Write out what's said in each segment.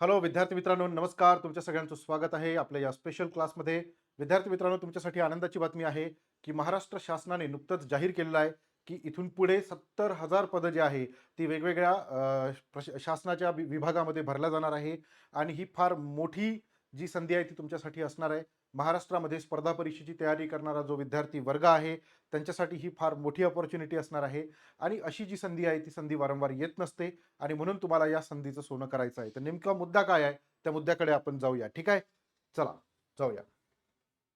Hello विद्यार्थी मित्रांनो, नमस्कार. तुमच्या सगळ्यांचं स्वागत आहे आपल्या या स्पेशल क्लासमध्ये. विद्यार्थी मित्रांनो, तुमच्यासाठी आनंदाची बातमी आहे की महाराष्ट्र शासनाने नुकतंच जाहीर केलेलं आहे की इथून पुढे 70,000 पदं जी आहे ती वेगवेगळ्या शासनाच्या विभागामध्ये भरल्या जाणार आहे. आणि ही फार मोठी जी संधी आहे ती तुमच्यासाठी असणार आहे. महाराष्ट्रामध्ये स्पर्धा परीक्षेची तयारी करणारा जो विद्यार्थी वर्ग आहे त्यांच्यासाठी ही फार मोठी अपॉर्च्युनिटी असणार आहे. आणि अशी जी संधी आहे ती संधी वारंवार येत नसते. आणि म्हणून तुम्हाला या संधीचं सोनं करायचं आहे. तर नेमका मुद्दा काय आहे त्या मुद्द्याकडे आपण जाऊया. ठीक आहे, चला जाऊया.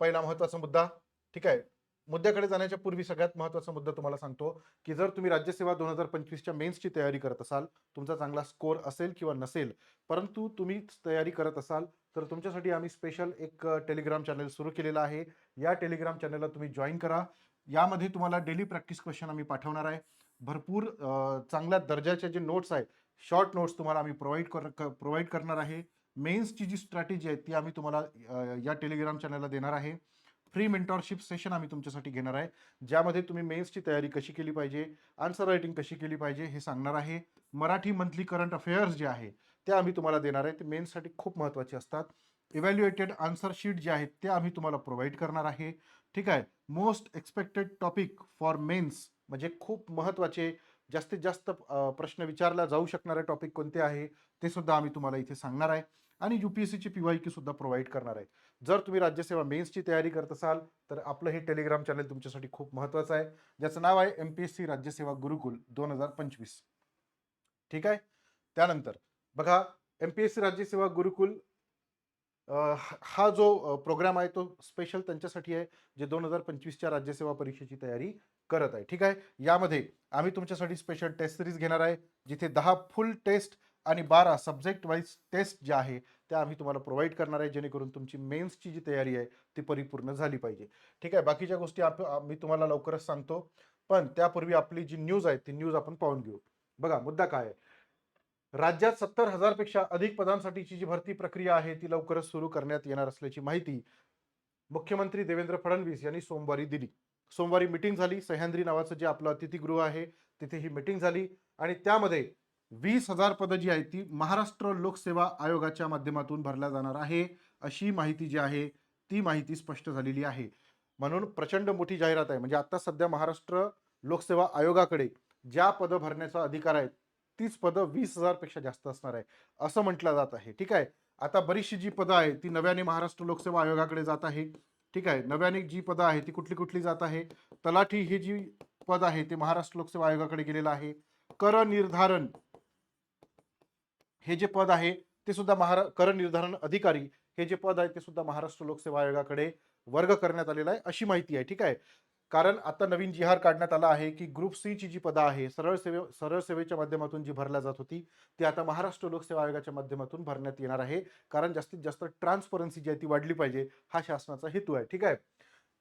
पहिला महत्वाचा मुद्दा. ठीक आहे, मुद्द्याकडे जाण्याच्या पूर्वी सगळ्यात महत्वाचा मुद्दा तुम्हाला सांगतो की जर तुम्ही राज्यसेवा 2025च्या मेन्सची तयारी करत असाल, तुमचा चांगला स्कोर असेल किंवा नसेल, परंतु तुम्ही तयारी करत असाल, तर तुमच्यासाठी आम्ही स्पेशल एक टेलिग्राम चॅनल सुरू केलेला आहे. या टेलिग्राम चॅनलला तुम्ही जॉईन करा. यामध्ये तुम्हाला डेली प्रॅक्टिस क्वेश्चन आम्ही पाठवणार आहे. भरपूर चांगल्या दर्जाचे जे नोट्स आहेत, शॉर्ट नोट्स तुम्हाला आम्ही प्रोव्हाइड करणार आहे. मेन्सची जी स्ट्रॅटेजी आहे ती आम्ही तुम्हाला या टेलिग्राम चॅनलला देणार आहे. फ्री मेंटॉरशिप सेशन आम्ही तुमच्यासाठी घेणार आहे, ज्यामध्ये तुम्ही मेन्सची तयारी कशी केली पाहिजे, आन्सर रायटिंग कशी केली पाहिजे हे सांगणार आहे. मराठी मंथली करंट अफेअर्स जे आहे ते आम्ही तुम्हाला देणार आहे. ते मेन्ससाठी खूप महत्त्वाचे असतात. इव्हॅल्युएटेड आन्सर शीट जे आहेत ते आम्ही तुम्हाला प्रोव्हाइड करणार आहे. ठीक आहे. Most expected topic for mains, म्हणजे खूप महत्त्वाचे, जास्तीत जास्त प्रश्न विचारला जाऊ शकणारे टॉपिक कोणते आहे ते सुद्धा आम्ही तुम्हाला इथे सांगणार आहे. आणि UPSCची PYQ सुद्धा प्रोव्हाइड करणार आहे. जर तुम्ही राज्यसेवा मेन्सची तयारी करत असाल तर आपलं हे टेलिग्राम चॅनल तुमच्यासाठी खूप महत्त्वाचं आहे, ज्याचं नाव आहे MPSC राज्यसेवा गुरुकुल 2025. ठीक आहे. त्यानंतर बघा, MPSC राज्यसेवा गुरुकुल हा जो प्रोग्राम आहे तो स्पेशल त्यांच्यासाठी आहे जे 2025च्या राज्यसेवा परीक्षेची तयारी करत आहे. ठीक आहे. यामध्ये आम्ही तुमच्यासाठी स्पेशल टेस्ट सिरीज घेणार आहे, जिथे 10 फुल टेस्ट आणि 12 सब्जेक्ट वाईज टेस्ट ज्या आहे त्या आम्ही तुम्हाला प्रोव्हाइड करणार आहे, जेणेकरून तुमची मेन्सची जी तयारी आहे ती परिपूर्ण झाली पाहिजे. ठीक आहे. बाकीच्या गोष्टी मी तुम्हाला लवकरच सांगतो, पण त्यापूर्वी आपली जी न्यूज आहे ती न्यूज आपण पाहून घेऊ. बघा, मुद्दा काय आहे. राज्यात 70,000 पेक्षा अधिक पदांसाठीची जी भरती प्रक्रिया आहे ती लवकरच सुरू करण्यात येणार असल्याची माहिती मुख्यमंत्री देवेंद्र फडणवीस यांनी सोमवारी दिली. सोमवारी मीटिंग झाली. सह्याद्री नावाचं जे आपलं अतिथीगृह आहे तिथे ही मीटिंग झाली. आणि त्यामध्ये 20,000 पदं जी आहेत ती महाराष्ट्र लोकसेवा आयोगाच्या माध्यमातून भरल्या जाणार आहे, अशी माहिती जी आहे ती माहिती स्पष्ट झालेली आहे. म्हणून प्रचंड मोठी जाहिरात आहे. म्हणजे आता सध्या महाराष्ट्र लोकसेवा आयोगाकडे ज्या पदं भरण्याचा अधिकार आहे तीच पदं 20,000 पेक्षा जास्त असणार आहे असं म्हटलं जात आहे. ठीक आहे. आता बरीचशी जी पदं आहेत ती नव्याने महाराष्ट्र लोकसेवा आयोगाकडे जात आहे. ठीक आहे. नव्याने जी पदं आहेत ती कुठली कुठली जात आहे. तलाठी हे जी पद आहे ते महाराष्ट्र लोकसेवा आयोगाकडे गेलेलं आहे. कर निर्धारण हे जे पद आहे ते सुद्धा कर निर्धारण अधिकारी हे जे पद आहे ते सुद्धा महाराष्ट्र लोकसेवा आयोगाकडे वर्ग करण्यात आलेला आहे, अशी माहिती आहे. ठीक आहे. कारण आता नवीन जिहार काढण्यात आला आहे की ग्रुप सी ची जी पदं आहे सरळ सेवेच्या माध्यमातून जी भरल्या जात होती ती आता महाराष्ट्र लोकसेवा आयोगाच्या माध्यमातून भरण्यात येणार आहे. कारण जास्तीत जास्त ट्रान्सपरन्सी जी आहे ती वाढली पाहिजे, हा शासनाचा हेतू आहे. ठीक आहे.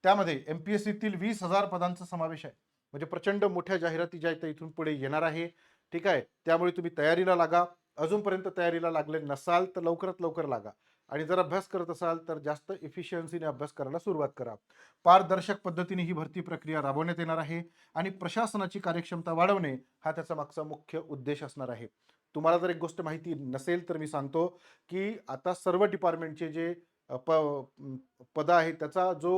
त्यामध्ये MPSCतील 20,000 पदांचा समावेश आहे. म्हणजे प्रचंड मोठ्या जाहिराती ज्या आहेत त्या इथून पुढे येणार आहे. ठीक आहे. त्यामुळे तुम्ही तयारीला लागा. अजूनपर्यंत तयारीला लागले नसाल तर लवकरात लवकर लागा. आणि जर अभ्यास करत असाल तर जास्त इफिशियन्सीने अभ्यास करायला सुरुवात करा. पारदर्शक पद्धतीने ही भरती प्रक्रिया राबवण्यात येणार आहे आणि प्रशासनाची कार्यक्षमता वाढवणे हा त्याचा मागचा मुख्य उद्देश असणार आहे. तुम्हाला जर एक गोष्ट माहिती नसेल तर मी सांगतो की आता सर्व डिपार्टमेंटचे जे पद आहेत त्याचा जो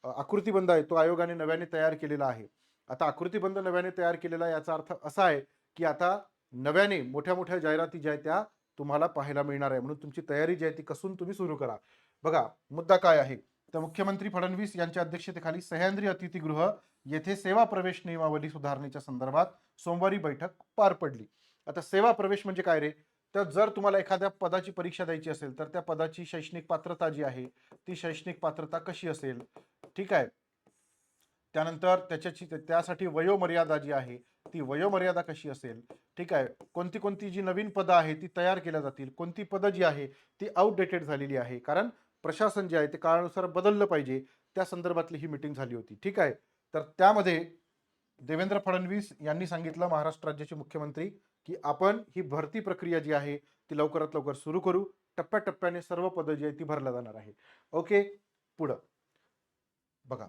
आकृतीबंध आहे तो आयोगाने नव्याने तयार केलेला आहे. आता आकृतीबंध नव्याने तयार केलेला याचा अर्थ असा आहे की आता नव्याने मोठ्या मोठ्या जाहिराती ज्या आहेत त्या तुम्हाला पाहायला मिळणार आहे. म्हणून तुमची तयारी जी आहे ती कसून तुम्ही सुरू करा. बघा, मुद्दा काय आहे. तर मुख्यमंत्री फडणवीस यांच्या अध्यक्षतेखाली सह्याद्री अतिथीगृह येथे सेवा प्रवेश नियमावली सुधारणेच्या संदर्भात सोमवारी बैठक पार पडली. आता सेवा प्रवेश म्हणजे काय रे. तर जर तुम्हाला एखाद्या पदाची परीक्षा द्यायची असेल तर त्या पदाची शैक्षणिक पात्रता जी आहे ती शैक्षणिक पात्रता कशी असेल. ठीक आहे. त्यानंतर त्यासाठी वयोमर्यादा जी आहे ती वयोमर्यादा कशी असेल. ठीक आहे. कोणती कोणती जी नवीन पदं आहे ती तयार केल्या जातील, कोणती पदं जी आहे ती आउटडेटेड झालेली आहे, कारण प्रशासन जे आहे ते काळानुसार बदललं पाहिजे, त्या संदर्भातली ही मीटिंग झाली होती. ठीक आहे. तर त्यामध्ये देवेंद्र फडणवीस यांनी सांगितलं, महाराष्ट्र राज्याचे मुख्यमंत्री, की आपण ही भरती प्रक्रिया जी आहे ती लवकरात लवकर सुरू करू. टप्प्याटप्प्याने सर्व पदं जी आहे ती भरल्या जाणार आहे. ओके. पुढं बघा,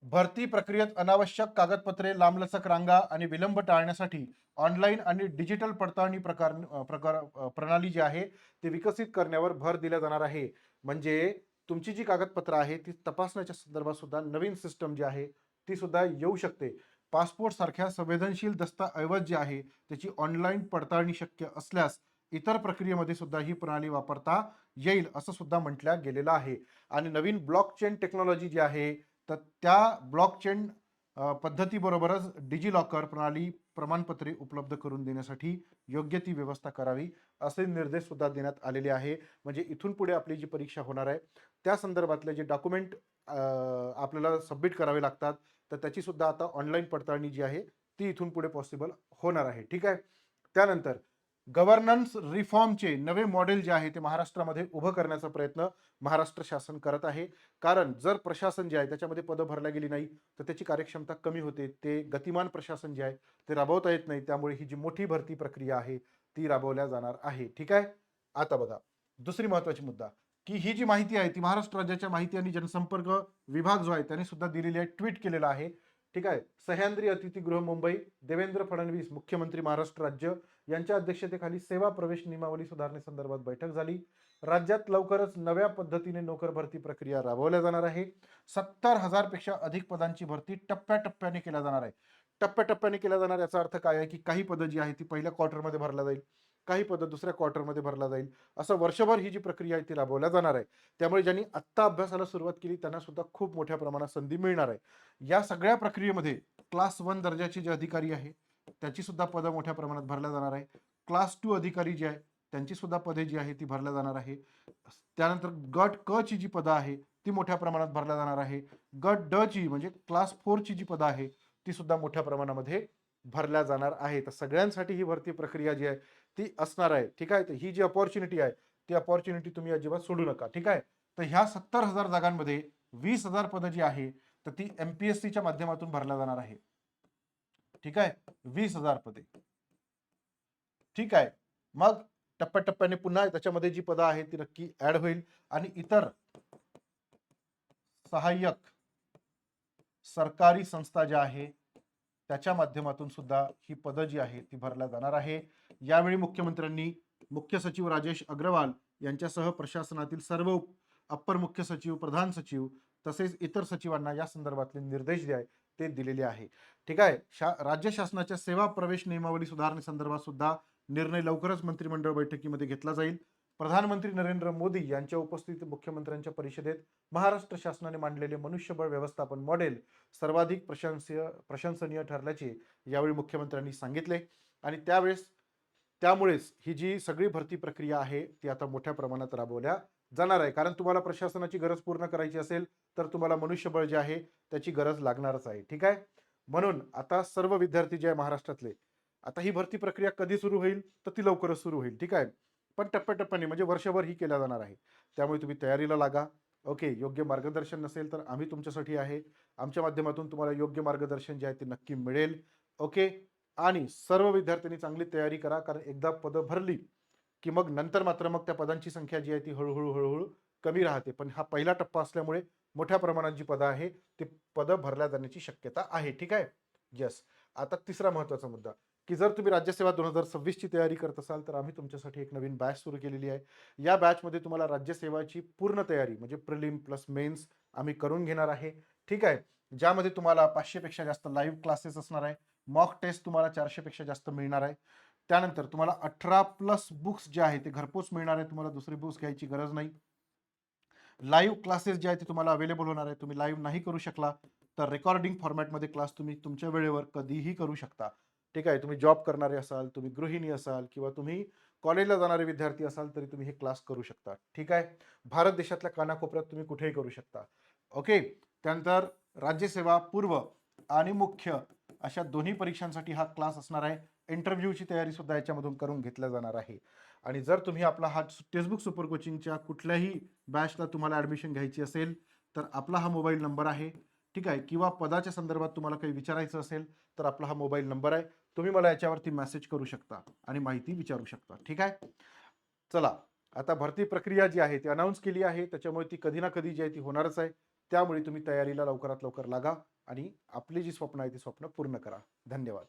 भरती प्रक्रियेत अनावश्यक कागदपत्रे, लांबलचक रांगा आणि विलंब टाळण्यासाठी ऑनलाईन आणि डिजिटल पडताळणी प्रणाली जी आहे ती विकसित करण्यावर भर दिला जाणार आहे. म्हणजे तुमची जी कागदपत्र आहे ती तपासण्याच्या संदर्भात सुद्धा नवीन सिस्टम जी आहे ती सुद्धा येऊ शकते. पासपोर्ट सारख्या संवेदनशील दस्तऐवज जे आहे त्याची ऑनलाईन पडताळणी शक्य असल्यास इतर प्रक्रियेमध्ये सुद्धा ही प्रणाली वापरता येईल असं सुद्धा म्हटलं गेलेलं आहे. आणि नवीन ब्लॉकचेन टेक्नॉलॉजी जी आहे तर त्या ब्लॉकचेन पद्धतीबरोबरच डिजिलॉकर प्रणाली प्रमाणपत्रे उपलब्ध करून देण्यासाठी योग्य ती व्यवस्था करावी असे निर्देश सुद्धा देण्यात आलेले आहे. म्हणजे इथून पुढे आपली जी परीक्षा होणार आहे त्या संदर्भातले जे डॉक्युमेंट आपल्याला सबमिट करावे लागतात तर त्याची सुद्धा आता ऑनलाईन पडताळणी जी आहे ती इथून पुढे पॉसिबल होणार आहे. ठीक आहे. त्यानंतर गव्हर्नन्स रिफॉर्मचे नवे मॉडेल जे आहे ते महाराष्ट्रामध्ये उभं करण्याचा प्रयत्न महाराष्ट्र शासन करत आहे. कारण जर प्रशासन जे आहे त्याच्यामध्ये पदं भरल्या गेली नाही तर त्याची कार्यक्षमता कमी होते. ते गतिमान प्रशासन जे आहे ते राबवता येत नाही. त्यामुळे ही जी मोठी भरती प्रक्रिया आहे ती राबवल्या जाणार आहे. ठीक आहे. आता बघा दुसरी महत्वाची मुद्दा की ही जी माहिती आहे ती महाराष्ट्र राज्याच्या माहिती आणि जनसंपर्क विभाग जो आहे त्याने सुद्धा दिलेली आहे, ट्विट केलेला आहे. ठीक आहे. सह्याद्री अतिथीगृह मुंबई, देवेंद्र फडणवीस मुख्यमंत्री महाराष्ट्र राज्य यांच्या अध्यक्षतेखाली सेवा प्रवेश नियमावली सुधारणेसंदर्भात बैठक झाली. राज्यात लवकरच नव्या पद्धतीने नोकर भरती प्रक्रिया राबवल्या जाणार आहे. 70,000 पेक्षा अधिक पदांची भरती टप्प्याटप्प्याने केल्या जाणार आहे. टप्प्याटप्प्याने केल्या जाणार याचा अर्थ काय आहे की काही पदं जी आहे ती पहिल्या क्वार्टरमध्ये भरल्या जाईल, काही पदं दुसऱ्या क्वार्टरमध्ये भरला जाईल. असं वर्षभर ही जी प्रक्रिया आहे ती राबवल्या जाणार आहे. त्यामुळे ज्यांनी आत्ता अभ्यासाला सुरुवात केली त्यांना सुद्धा खूप मोठ्या प्रमाणात संधी मिळणार आहे. या सगळ्या प्रक्रियेमध्ये क्लास 1 दर्जाचे जे अधिकारी आहे त्याची सुद्धा पदं मोठ्या प्रमाणात भरल्या जाणार आहे. क्लास 2 अधिकारी जे आहे त्यांची सुद्धा पदे जी आहे ती भरल्या जाणार आहे. त्यानंतर गट क ची जी पदं आहे ती मोठ्या प्रमाणात भरल्या जाणार आहे. गट ड ची म्हणजे क्लास 4 ची जी पदं आहे ती सुद्धा मोठ्या प्रमाणामध्ये भरल्या जाणार आहे. तर सगळ्यांसाठी ही भरती प्रक्रिया जी आहे ती असणार आहे. ठीक आहे. तर ही जी अपॉर्च्युनिटी आहे ती अपॉर्च्युनिटी तुम्ही अजिबात सोडू नका. ठीक आहे. तर ह्या 70,000 जागांमध्ये 20,000 पदं जी आहे तर ती एमपीएससीच्या माध्यमातून भरल्या जाणार आहे. ठीक आहे. 20,000 पदे. ठीक आहे. मग टप्प्याटप्प्याने पुन्हा त्याच्यामध्ये जी पदं आहेत ती नक्की ऍड होईल आणि इतर सहाय्यक सरकारी संस्था ज्या आहे त्याच्या माध्यमातून सुद्धा ही पदं जी आहे ती भरल्या जाणार आहे. यावेळी मुख्यमंत्र्यांनी मुख्य सचिव राजेश अग्रवाल यांच्यासह प्रशासनातील सर्व अप्पर मुख्य सचिव, प्रधान सचिव तसेच इतर सचिवांना या संदर्भातले निर्देश जे आहे ते दिलेले आहे. ठीक आहे. राज्य शासनाच्या सेवा प्रवेश नियमावली सुधारणेसंदर्भात सुद्धा निर्णय लवकरच मंत्रिमंडळ बैठकीमध्ये घेतला जाईल. प्रधानमंत्री नरेंद्र मोदी यांच्या उपस्थितीत मुख्यमंत्र्यांच्या परिषदेत महाराष्ट्र शासनाने मांडलेले मनुष्यबळ व्यवस्थापन मॉडेल सर्वाधिक प्रशंसनीय ठरल्याचे यावेळी मुख्यमंत्र्यांनी सांगितले. आणि त्यामुळेच ही जी सगळी भरती प्रक्रिया आहे ती आता मोठ्या प्रमाणात राबवल्या जाणार आहे. कारण तुम्हाला प्रशासनाची गरज पूर्ण करायची असेल तर तुम्हाला मनुष्यबळ जे आहे त्याची गरज लागणारच आहे. ठीक आहे. म्हणून आता सर्व विद्यार्थी जे आहे महाराष्ट्रातले आता ही भरती प्रक्रिया कधी सुरू होईल तर ती लवकरच सुरू होईल. ठीक आहे. पण टप्प्याटप्प्याने म्हणजे वर्षभर ही केल्या जाणार आहे. त्यामुळे तुम्ही तयारीला लागा. ओके. योग्य मार्गदर्शन नसेल तर आम्ही तुमच्यासाठी आहे. आमच्या माध्यमातून तुम्हाला योग्य मार्गदर्शन जे आहे ते नक्की मिळेल. ओके. आणि सर्व विद्यार्थ्यांनी चांगली तयारी करा. कारण एकदा पदं भरली की मग नंतर मात्र मग त्या पदांची संख्या जी आहे ती हळूहळू कमी राहते. पण हा पहिला टप्पा असल्यामुळे मोठ्या प्रमाणात जी पदं आहे ती पदं भरल्या जाण्याची शक्यता आहे. ठीक आहे. येस. आता तिसरा महत्वाचा मुद्दा की जर तुम्ही राज्यसेवा 2026 ची तयारी करत असाल तर आम्ही तुमच्यासाठी एक नवीन बॅच सुरू केलेली आहे. या बॅचमध्ये तुम्हाला राज्यसेवाची पूर्ण तयारी म्हणजे प्रिलिम प्लस मेन्स आम्ही करून घेणार आहे. ठीक आहे. ज्यामध्ये तुम्हाला 500 पेक्षा जास्त लाईव्ह क्लासेस असणार आहे. मॉक टेस्ट तुम्हाला 400 पेक्षा जास्त मिळणार आहे. त्यानंतर तुम्हाला 18+ बुक्स जे आहे ते घरपोच मिळणार आहे. तुम्हाला दुसरी बुक्स घ्यायची गरज नाही. लाईव्ह क्लासेस जे आहे ते तुम्हाला अवेलेबल होणार आहे. तुम्ही लाईव्ह नाही करू शकला तर रेकॉर्डिंग फॉर्मॅटमध्ये क्लास तुम्ही तुमच्या वेळेवर कधीही करू शकता. ठीक आहे. तुम्ही जॉब करणारे असाल, तुम्ही गृहिणी असाल किंवा तुम्ही कॉलेजला जाणारे विद्यार्थी असाल तरी तुम्ही हे क्लास करू शकता. ठीक आहे. भारत देशातल्या कानाकोपऱ्यात तुम्ही कुठेही करू शकता. ओके. त्यानंतर राज्यसेवा पूर्व आणि मुख्य अशा दोन्ही परीक्षांसाठी हा क्लास असणार आहे. इंटरव्ह्यूची तयारी सुद्धा याच्यामधून करून घेतल्या जाणार आहे. आणि जर तुम्ही आपला हा टेक्स्टबुक सुपर कोचिंगच्या कुठल्याही बॅचला तुम्हाला ऍडमिशन घ्यायची असेल तर आपला हा मोबाईल नंबर आहे. ठीक आहे. किंवा पदाच्या संदर्भात तुम्हाला काही विचारायचं असेल तर आपला हा मोबाईल नंबर आहे. तुम्ही मला याच्यावरती मेसेज करू शकता आणि माहिती विचारू शकता. ठीक आहे. चला आता भरती प्रक्रिया जी आहे ती अनाऊन्स केली आहे त्याच्यामुळे ती कधी ना कधी जी आहे ती होणारच आहे. त्यामुळे तुम्ही तयारीला लवकरात लवकर लागा आणि आपली जी स्वप्न आहे ती स्वप्न पूर्ण करा. धन्यवाद.